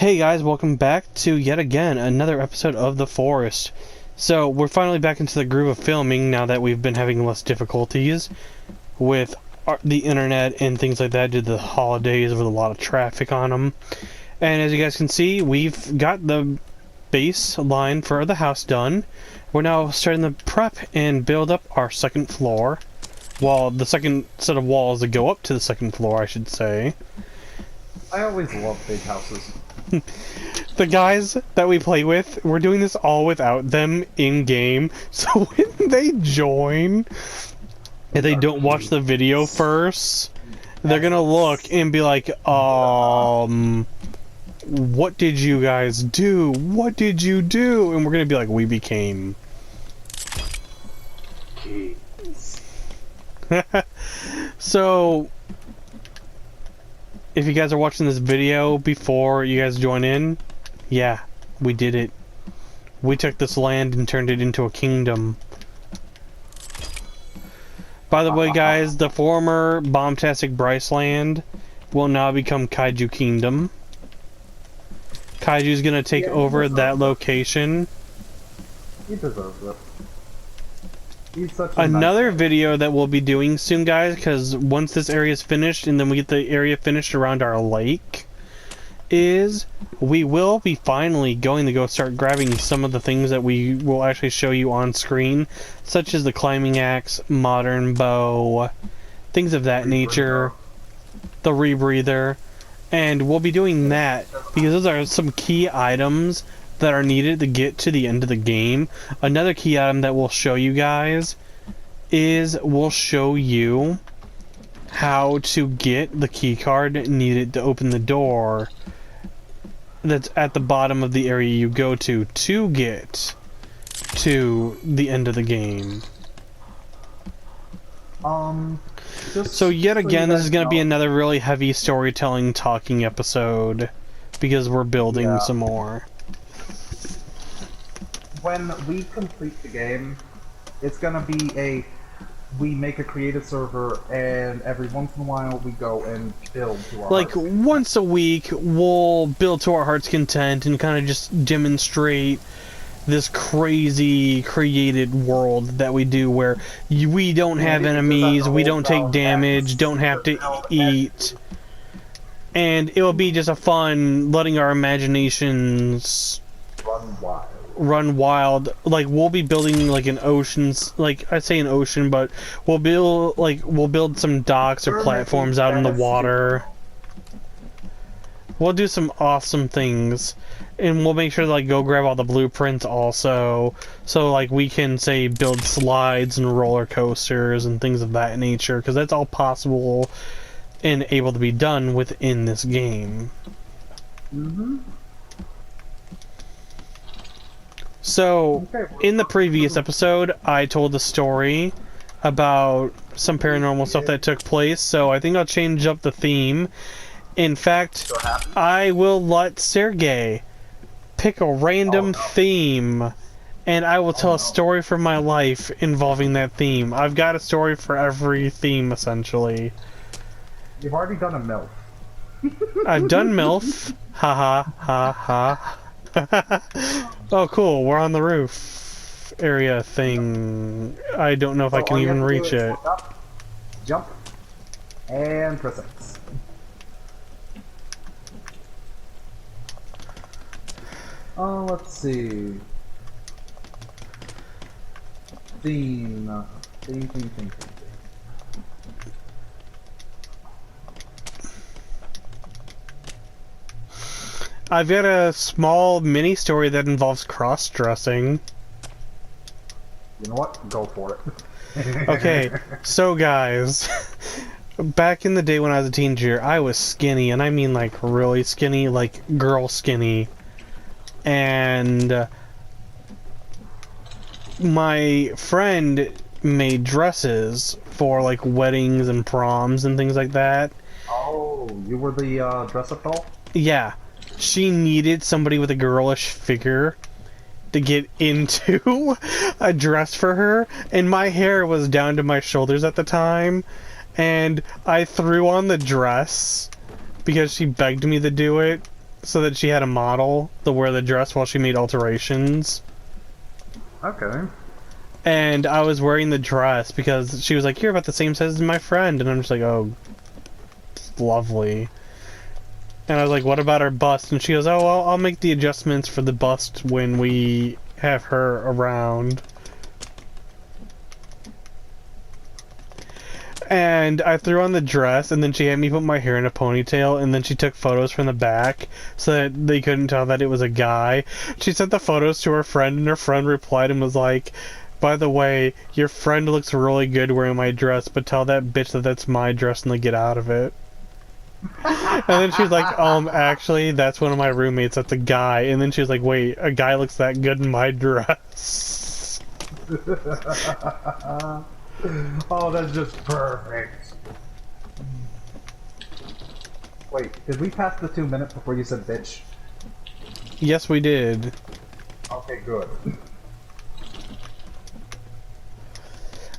Hey guys, welcome back to yet again another episode of The Forest. So we're finally back into the groove of filming now that we've been having less difficulties with the internet and things like that due to the holidays with a lot of traffic on them. And as you guys can see, we've got the base line for the house done. We're now starting to prep and build up our second floor. Well, the second set of walls that go up to the second floor, I should say. I always love big houses. The guys that we play with, we're doing this all without them in-game, so when they join, if they don't watch the video first, they're gonna look and be like, what did you guys do? What did you do? And we're gonna be like, we became... So... if you guys are watching this video before you guys join in, yeah, we did it. We took this land and turned it into a kingdom. By the way, guys, the former Bombtastic Bryce land will now become Kaiju Kingdom. Kaiju's gonna take over that location. He deserves it. He's such Another video that we'll be doing soon, guys, because once this area is finished and then we get the area finished around our lake, is we will be finally going to go start grabbing some of the things that we will actually show you on screen, such as the climbing axe, modern bow, things of that nature, the rebreather, and we'll be doing that because those are some key items that are needed to get to the end of the game. Another key item that we'll show you guys is we'll show you how to get the key card needed to open the door that's at the bottom of the area you go to get to the end of the game. So yet again, this is going to be another really heavy storytelling talking episode because we're building some more. When we complete the game, it's gonna be we make a creative server, and every once in a while we go and build to our like once a week we'll build to our heart's content and kind of just demonstrate this crazy created world that we do where we don't have enemies, we don't take damage, don't have to eat, and it will be just a fun letting our imaginations run wild. Like we'll be building like an oceans, like I say an ocean, but we'll build some docks or platforms out in the water. We'll do some awesome things, and we'll make sure to like go grab all the blueprints also, so like we can say build slides and roller coasters and things of that nature, because that's all possible and able to be done within this game. So, in the previous episode, I told a story about some paranormal stuff that took place, so I think I'll change up the theme. In fact, I will let Sergey pick a random theme, and I will tell a story from my life involving that theme. I've got a story for every theme, essentially. You've already done a MILF. I've done MILF. Ha ha ha ha. Oh cool, we're on the roof area thing. I don't know if I can even reach it. Up, jump, and press X. Let's see. Theme. I've got a small mini story that involves cross-dressing. You know what? Go for it. Okay, so guys, back in the day when I was a teenager, I was skinny, and I mean like really skinny, like girl skinny. And my friend made dresses for like weddings and proms and things like that. Oh, you were the dress-up doll? Yeah. She needed somebody with a girlish figure to get into a dress for her, and my hair was down to my shoulders at the time, and I threw on the dress because she begged me to do it, so that she had a model to wear the dress while she made alterations. Okay. And I was wearing the dress because she was like, "You're about the same size as my friend," and I'm just like, "Oh, lovely." And I was like, "What about her bust?" And she goes, "Oh, well, I'll make the adjustments for the bust when we have her around." And I threw on the dress, and then she had me put my hair in a ponytail, and then she took photos from the back so that they couldn't tell that it was a guy. She sent the photos to her friend, and her friend replied and was like, "By the way, your friend looks really good wearing my dress, but tell that bitch that that's my dress and to get out of it." And then she was like, actually, that's one of my roommates, that's a guy. And then she was like, "Wait, a guy looks that good in my dress?" Oh, that's just perfect. Wait, did we pass the 2 minutes before you said bitch? Yes, we did. Okay, good.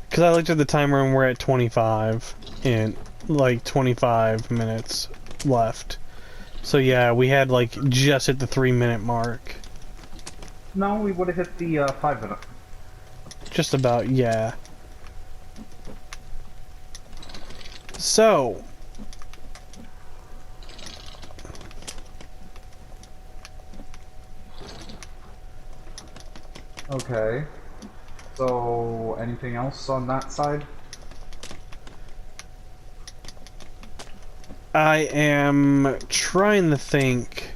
Because I looked at the timer and we're at 25. And, like, 25 minutes left. So, yeah, we had, like, just at the 3-minute mark. No, we would have hit the 5 minute. Just about, yeah. So, Okay. So, anything else on that side? I am trying to think.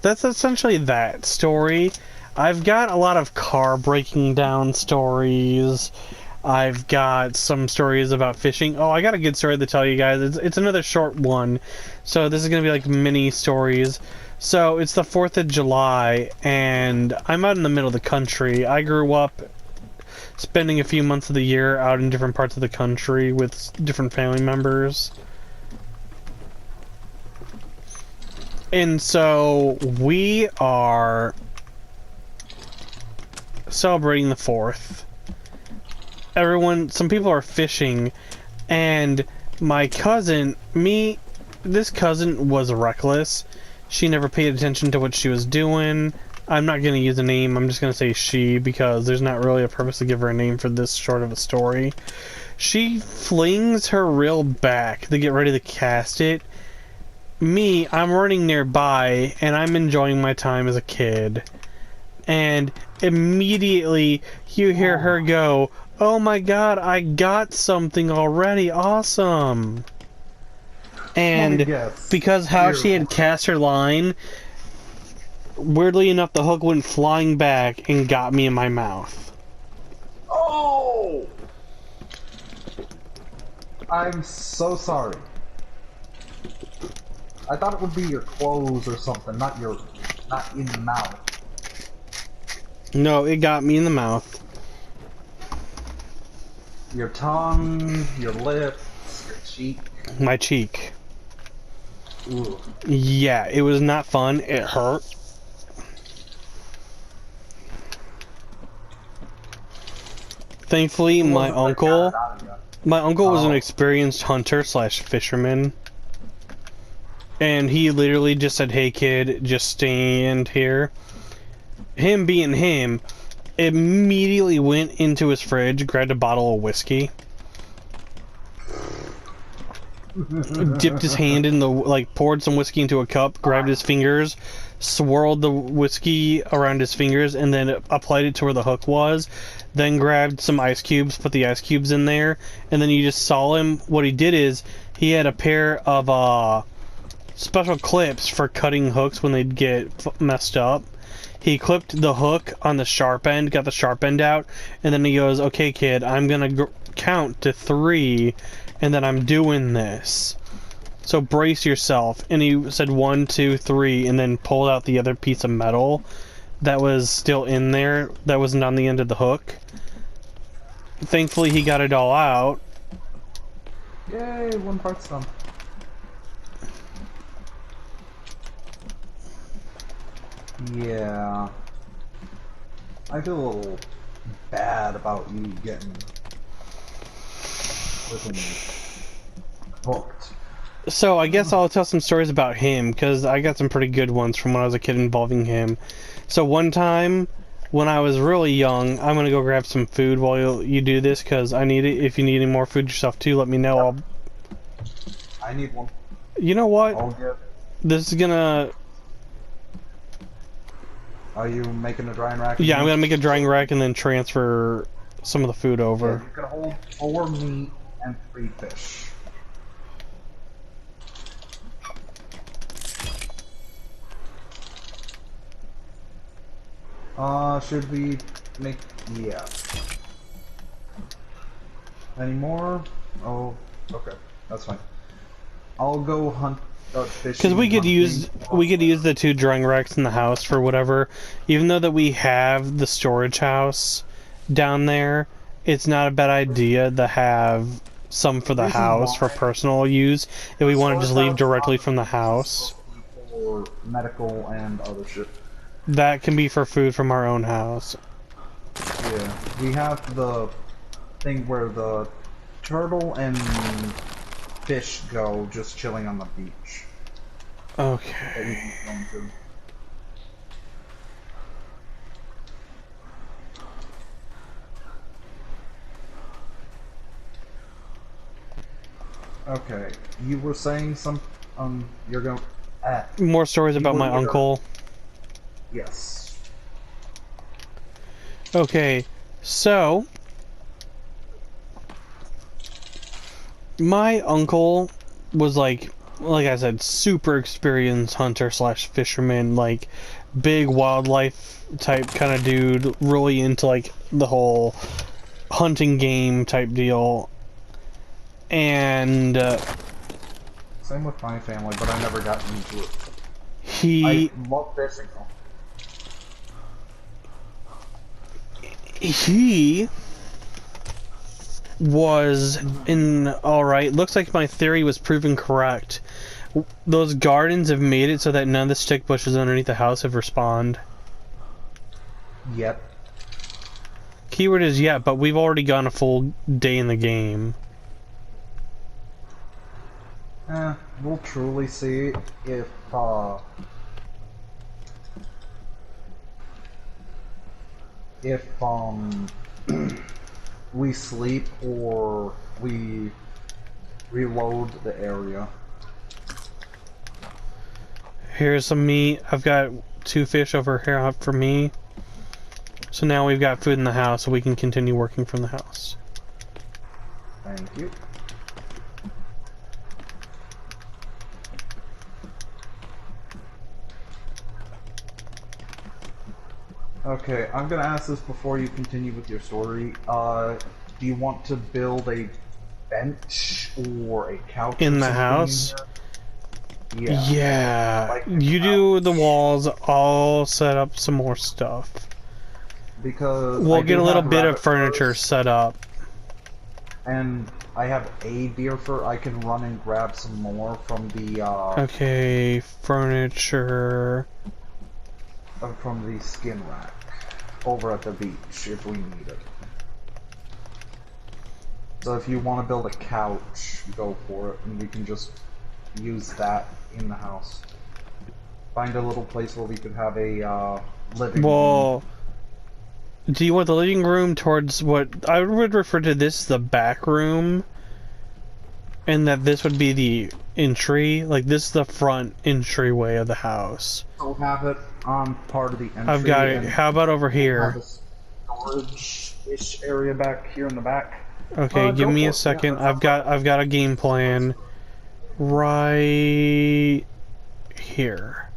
That's essentially that story. I've got a lot of car breaking down stories. I've got some stories about fishing. Oh, I got a good story to tell you guys. It's another short one. So this is going to be like mini stories. So it's the 4th of July, and I'm out in the middle of the country. I grew up spending a few months of the year out in different parts of the country with different family members. And so we are celebrating the 4th. Some people are fishing, and my cousin, this cousin was reckless. She never paid attention to what she was doing. I'm not going to use a name, I'm just going to say she, because there's not really a purpose to give her a name for this short of a story. She flings her reel back to get ready to cast it. I'm running nearby, and I'm enjoying my time as a kid. And immediately, you hear her go, "Oh my god, I got something already, awesome!" And because how she had cast her line, weirdly enough, the hook went flying back and got me in my mouth. Oh! I'm so sorry. I thought it would be your clothes or something, not in the mouth. No, it got me in the mouth. Your tongue, your lips, your cheek. My cheek. Ooh. Yeah, it was not fun. It hurt. Thankfully, my uncle was an experienced hunter slash fisherman. And he literally just said, "Hey kid, just stand here." Him being him, immediately went into his fridge, grabbed a bottle of whiskey, dipped his hand in poured some whiskey into a cup, grabbed his fingers, swirled the whiskey around his fingers, and then applied it to where the hook was. Then grabbed some ice cubes, put the ice cubes in there, and then you just saw him. What he did is, he had a pair of special clips for cutting hooks when they'd get messed up. He clipped the hook on the sharp end, got the sharp end out, and then he goes, "Okay, kid, I'm gonna count to 3, and then I'm doing this. So brace yourself." And he said 1, 2, 3, and then pulled out the other piece of metal that was still in there, that wasn't on the end of the hook. Thankfully, he got it all out. Yay, one part's done. Yeah. I feel a little bad about you getting hooked. So I guess I'll tell some stories about him because I got some pretty good ones from when I was a kid involving him. So one time when I was really young, I'm gonna go grab some food while you do this because I need it. If you need any more food yourself too, let me know. Yep, I'll. I need one. You know what? I'll get. This is gonna. Are you making a drying rack Yeah, I'm again? gonna make a drying rack and then transfer some of the food Yeah, over. you can hold 4 meat and 3 fish. Should we make... yeah. Any more? Oh, okay. That's fine. I'll go hunt, Because fishing and hunting. we could use the 2 drying racks in the house for whatever. Even though that we have the storage house down there, it's not a bad idea to have some for the Reason house for why personal use if we the want to just storage leave house directly on from the the beach is house. supposed to be for medical and other shit. That can be for food from our own house. Yeah, we have the thing where the turtle and fish go just chilling on the beach that we Okay. can go into. Okay, you were saying some, you're going, More stories you about were my either, uncle. yes. Okay, so my uncle was like I said, super experienced hunter slash fisherman, like big wildlife type kind of dude, really into like the whole hunting game type deal. And Same with my family, but I never got into it. I he love fishing though. he was in all right. Looks like my theory was proven correct. Those gardens have made it so that none of the stick bushes underneath the house have respawned. Yep. Keyword is yeah, but we've already gone a full day in the game. We'll truly see if we sleep or we reload the area. Here's some meat. I've got 2 fish over here out for me. So now we've got food in the house, so we can continue working from the house. Thank you. Okay, I'm gonna ask this before you continue with your story. Do you want to build a bench or a couch or In the something in house? here? Yeah, Yeah. like a You do the couch. walls, I'll set up some more stuff. Because We'll I get do a little have bit of rabbit furniture furs, set up. and I have a deer fur. I can run and grab some more Okay, furniture. from the skin rack over at the beach if we need it. So if you want to build a couch, go for it, and we can just use that in the house. Find a little place where we could have a living room. Well, do you want the living room towards what I would refer to this as the back room? And that this would be the entry? Like, this is the front entryway of the house. We'll have it on part of the I've got entry, it. and How about over we'll have here? a storage-ish area back here in the back. Okay, give Go me for a it. Yeah, second. that sounds like I've got a game plan right here.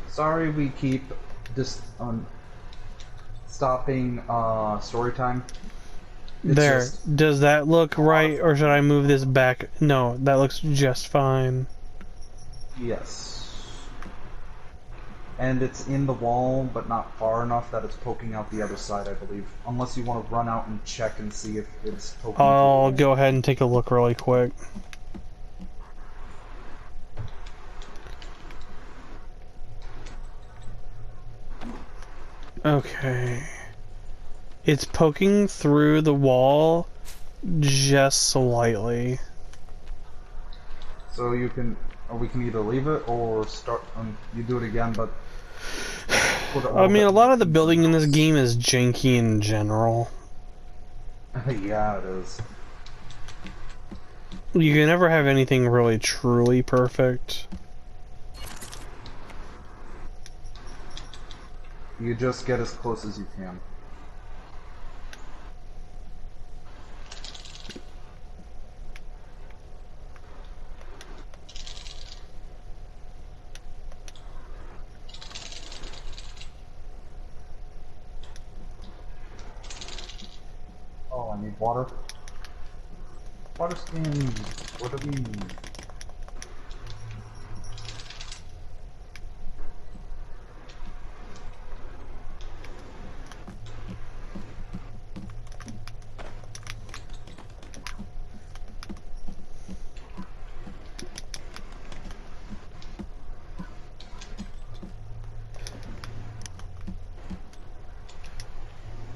Sorry we keep just stopping story time. It's There. just Does that look a lot of right, or should I move this back? No, that looks just fine. yes. And it's in the wall, but not far enough that it's poking out the other side, I believe. Unless you want to run out and check and see if it's poking through the I'll wall. go ahead and take a look really quick. Okay. It's poking through the wall just slightly. So you can, or we can either leave it or start. You do it again, but put it a I little mean, a bit lot of the in something building in this else. game is janky in general. Yeah, it is. You can never have anything really truly perfect. You just get as close as you can. Oh, I need water. Water skins. What do we need?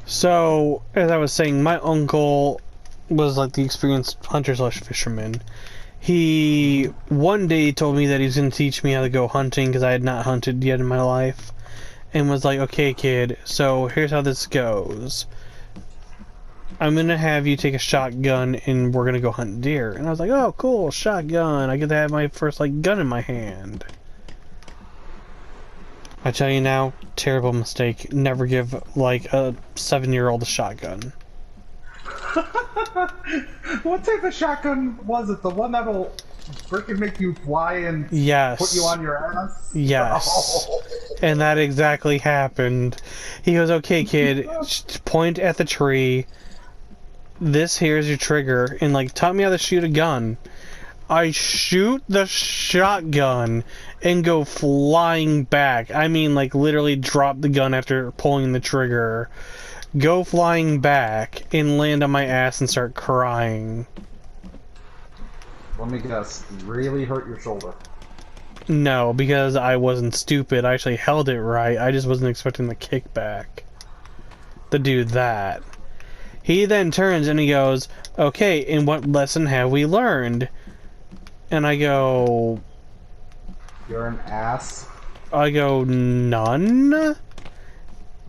So, as I was saying, my uncle was like the experienced hunter slash fisherman. He one day told me that he was going to teach me how to go hunting because I had not hunted yet in my life. And was like, okay, kid, so here's how this goes. I'm going to have you take a shotgun and we're going to go hunt deer. And I was like, oh, cool, shotgun. I get to have my first, like, gun in my hand. I tell you now, terrible mistake. Never give, like, a 7-year-old a shotgun. What type of shotgun was it? The one that'll freaking make you fly and Yes. put you on your ass? Yes. Oh. And that exactly happened. He goes, okay, kid, point at the tree. This here's your trigger. And, like, taught me how to shoot a gun. I shoot the shotgun and go flying back. I mean, like, literally drop the gun after pulling the trigger. Go flying back and land on my ass and start crying. Let me guess. Really hurt your shoulder. No, because I wasn't stupid. I actually held it right. I just wasn't expecting the kickback to do that. He then turns and he goes, okay, and what lesson have we learned? And I go... You're an ass. I go, none?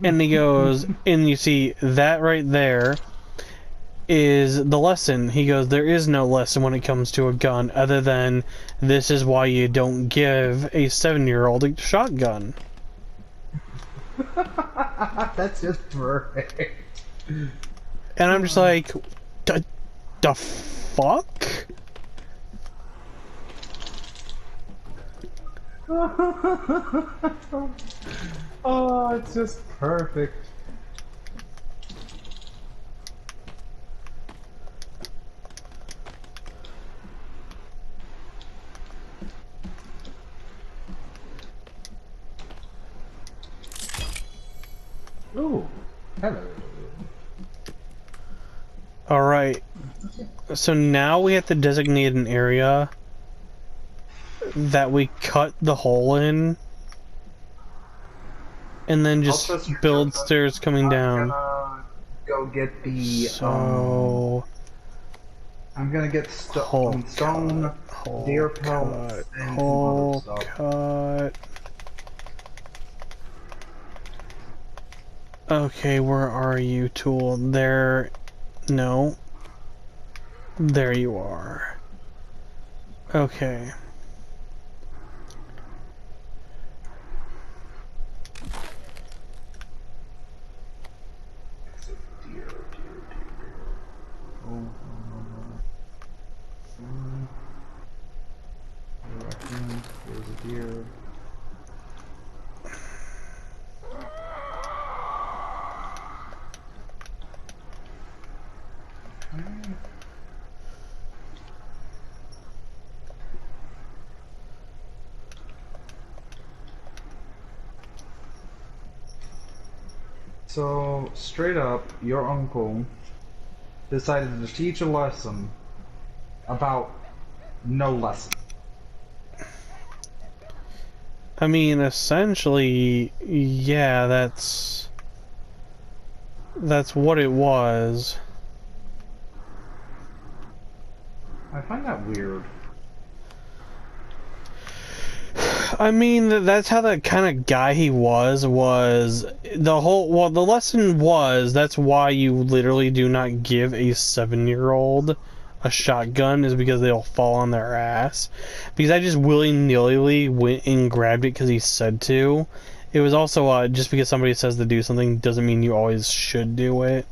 And he goes, and you see, that right there is the lesson. He goes, there is no lesson when it comes to a gun other than this is why you don't give a 7-year-old a shotgun. That's just perfect. And I'm just like, the fuck? Oh, it's just perfect. Ooh, hello. Alright. So now we have to designate an area that we cut the hole in. And then just build stairs coming down. I'm gonna go get the, So... I'm gonna get stone, deer pelts, and hole some other stuff. cut. Okay, where are you, tool? There... No. There you are. Okay. There's a deer. So, straight up, your uncle decided to teach a lesson about no lesson. I mean, essentially, yeah, that's... That's what it was. I find that weird. I mean, that's how that kind of guy he was the whole, well, the lesson was that's why you literally do not give a 7-year-old a shotgun, is because they'll fall on their ass. Because I just willy-nilly went and grabbed it because he said to. It was also, just because somebody says to do something doesn't mean you always should do it.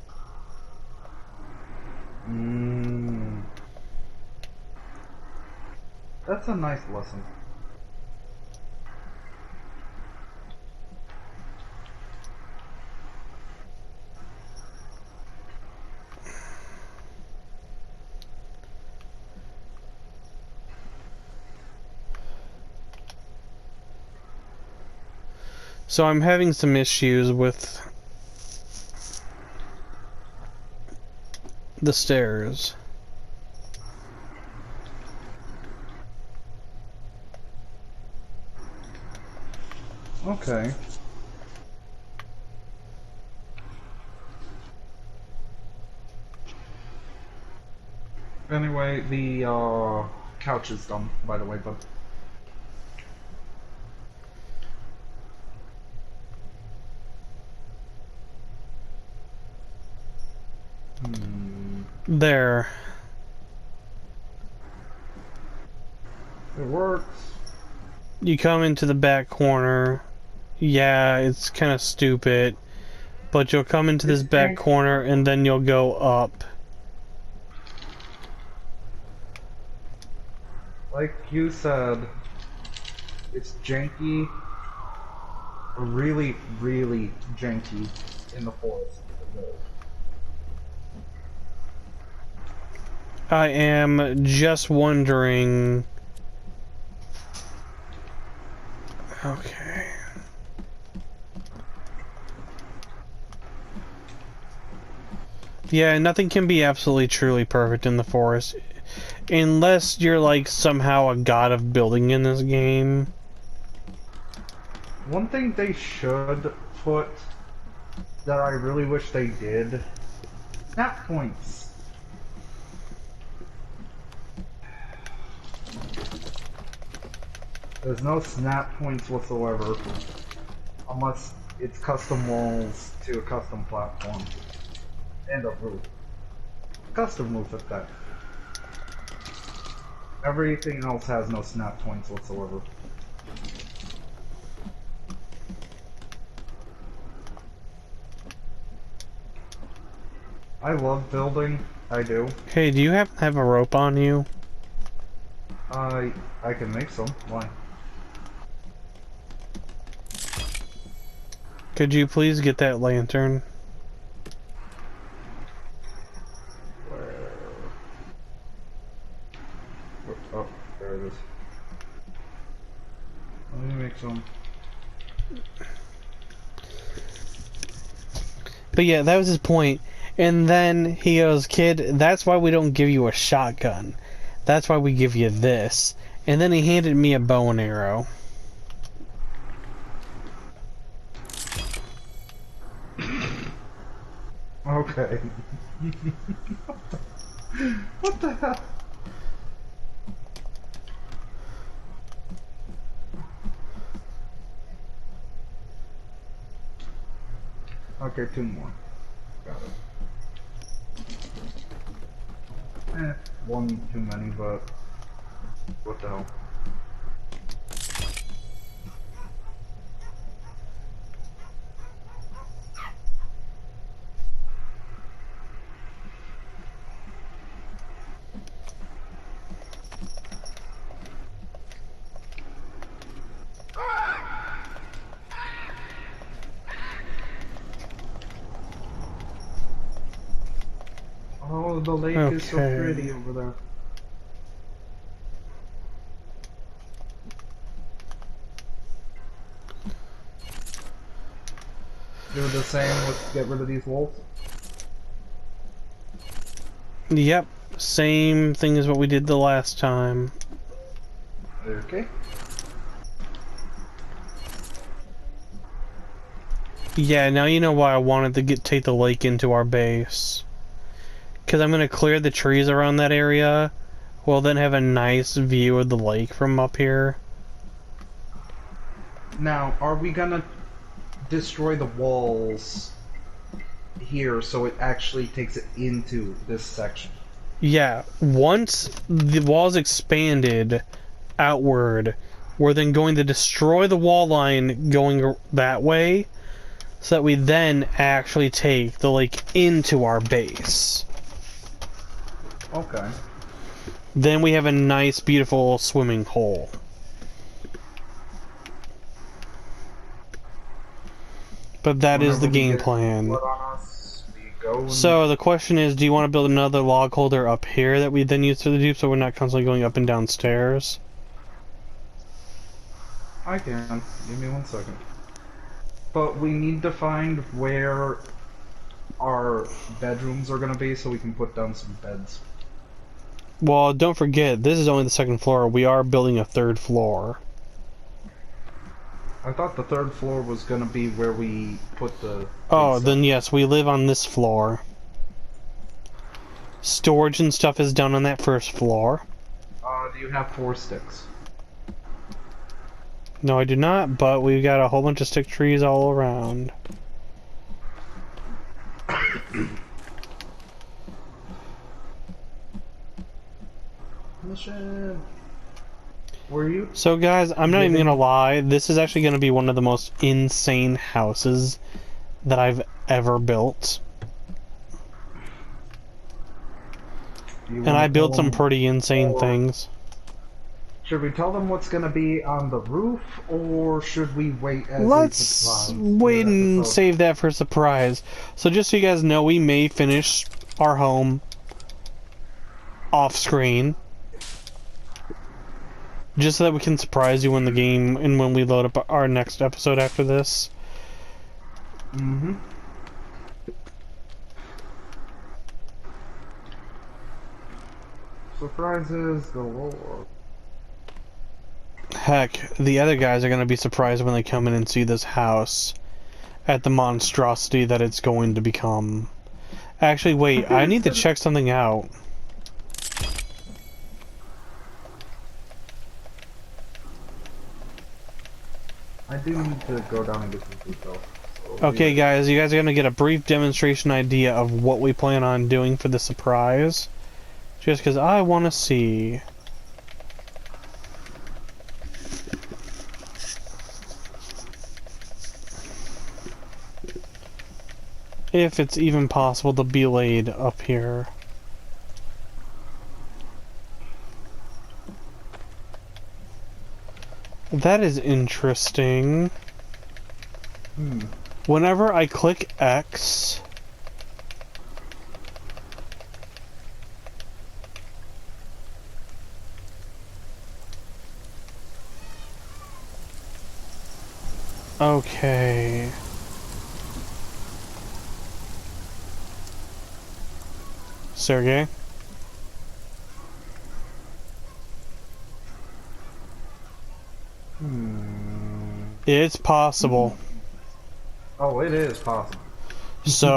That's a nice lesson. So I'm having some issues with the stairs. Okay. Anyway, the couch is done, by the way, but There. it works. You come into the back corner. Yeah, it's kind of stupid. But you'll come into this back corner and then you'll go up. Like you said, it's janky. Really, really janky in the forest. I am just wondering... Okay. Yeah, nothing can be absolutely truly perfect in the forest. Unless you're like somehow a god of building in this game. One thing they should put that I really wish they did, snap points. There's no snap points whatsoever, unless it's custom walls to a custom platform. And a roof. Custom roof at that. Everything else has no snap points whatsoever. I love building. I do. Hey, do you have a rope on you? I can make some. Why? Could you please get that lantern? Oh, there it is. Let me make some. But yeah, that was his point. And then he goes, kid, that's why we don't give you a shotgun. That's why we give you this. And then he handed me a bow and arrow. Okay. What the hell? Okay, 2 more. Got it. 1 too many, but what the hell? Oh, the lake is so pretty over there. Do the same with get rid of these wolves? Yep, same thing as what we did the last time. Okay. Yeah, now you know why I wanted to take the lake into our base. Because I'm going to clear the trees around that area. We'll then have a nice view of the lake from up here. Now, are we gonna destroy the walls here so it actually takes it into this section? Yeah, once the wall's expanded outward, we're then going to destroy the wall line going that way, so that we then actually take the lake into our base. Okay. Then we have a nice, beautiful swimming hole. But that is the game plan. So the question is, do you want to build another log holder up here that we then use for the dupe so we're not constantly going up and down stairs? I can. Give me 1 second. But we need to find where our bedrooms are gonna be so we can put down some beds. Well, don't forget, this is only the second floor. We are building a third floor. I thought the third floor was gonna be where we put the... Oh, then yes, we live on this floor. Storage and stuff is done on that first floor. Do you have 4 sticks? No, I do not, but we've got a whole bunch of stick trees all around. Mission. Were you? So guys, I'm not even gonna lie, this is actually gonna be one of the most insane houses that I've ever built. And I built some pretty insane things. Should we tell them what's gonna be on the roof, or should we wait as Let's wait and save that for a surprise. So just so you guys know, we may finish our home off screen. Just so that we can surprise you in the game and when we load up our next episode after this. Mm-hmm. Surprises galore. Heck, the other guys are going to be surprised when they come in and see this house at the monstrosity that it's going to become. Actually, wait, I need to check something out. I do need to go down and get some food though. So Okay, guys, you guys are going to get a brief demonstration idea of what we plan on doing for the surprise. Just because I want to see. If it's even possible to be laid up here. That is interesting. Whenever I click X, okay. Sergey? It's possible. Oh, it is possible. So,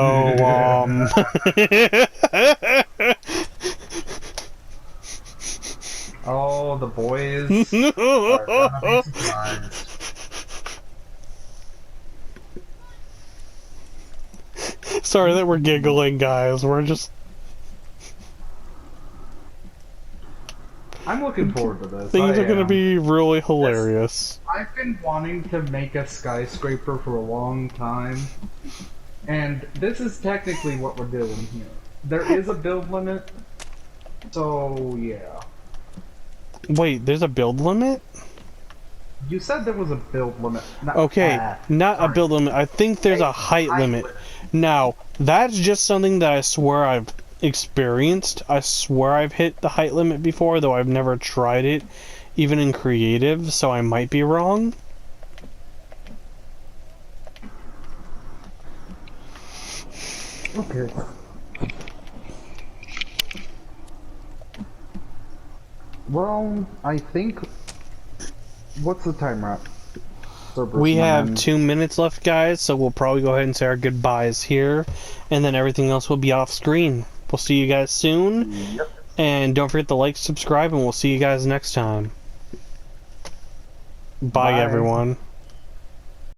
Oh, the boys are gonna be surprised. Sorry that we're giggling, guys. We're just... I'm looking forward to this. Things are gonna be really hilarious. I've been wanting to make a skyscraper for a long time, and this is technically what we're doing here. There is a build limit, so yeah. Wait, there's a build limit? You said there was a build limit. Okay, not a build limit. I think there's a height limit. Now, that's just something that I swear I've experienced. I swear I've hit the height limit before, though I've never tried it, even in creative, so I might be wrong. Okay. Well, I think... What's the timer at? Cerberus, We my have man. 2 minutes left, guys, so we'll probably go ahead and say our goodbyes here, and then everything else will be off screen. We'll see you guys soon, Yep. and don't forget to like, subscribe, and we'll see you guys next time. Bye. Bye. Everyone.